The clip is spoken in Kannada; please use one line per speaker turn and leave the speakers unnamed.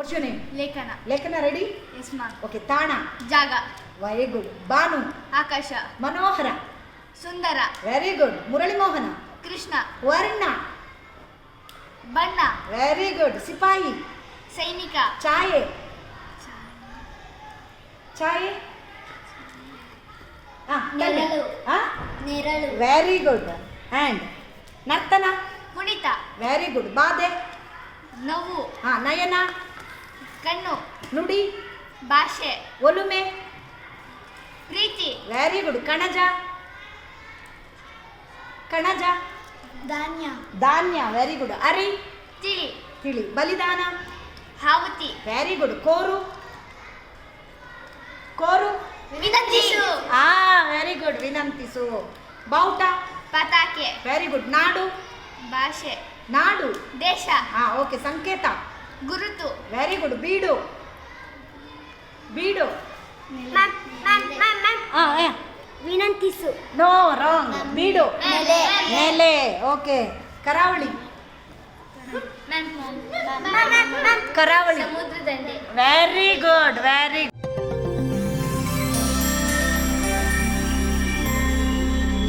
What's your name?
ಲೇಖನ.
ಲೇಖನ ರೆಡಿ?
Yes ma'am.
ಓಕೆ. ತಾಣ?
ಜಾಗ.
Very good. ಬಾನು?
ಆಕಾಶ.
ಮನೋಹರ?
ಸುಂದರ.
Very good. ಮುರಳಿಮೋಹನ?
ಕೃಷ್ಣ.
ವರ್ಣ?
ಬಣ್ಣ.
Very good. ಸಿಪಾಯಿ?
ಸೈನಿಕ.
ಛಾಯೆ? ಛಾಯೆ?
ನೆರಳು. ನೆರಳು.
Very good. ಆ್ಯಂಡ್ ನರ್ತನ?
ಕುಣಿತ.
Very good. ಬಾಧೆ?
ನೋವು.
ನಯನ?
ಕಣ್ಣು.
ನುಡಿ?
ಭಾಷೆ.
ಒಲುಮೆ?
ಪ್ರೀತಿ.
Very good. ಕಣಜ? ಕಣಜ?
ಧಾನ್ಯ.
ಧಾನ್ಯ. Very good. ಅರಿ?
ತಿಳಿ.
ತಿಳಿ. ಬಲಿದಾನ?
ಹಾವುತಿ.
Very good. ಕೋರು? ಕೋರು?
ವಿನಂತಿಸು.
Very good. ವಿನಂತಿಸು. ಬಾವುಟ?
ಪತಾಕೆ.
Very good. ನಾಡು?
ಭಾಷೆ.
ನಾಡು?
ದೇಶ.
ಓಕೆ. ಸಂಕೇತ?
ಗುರುತು.
Very good. ಬೀಡು? ಬೀಡು?
ವಿನಂತಿಸು.
No, wrong. ಬೀಡು?
ನೆಲೆ.
ನೆಲೆ. ಓಕೆ. ಕರಾವಳಿ? ಕರಾವಳಿ.
ಸಮುದ್ರ ದಂಡೆ.
Very good. ವೆರಿ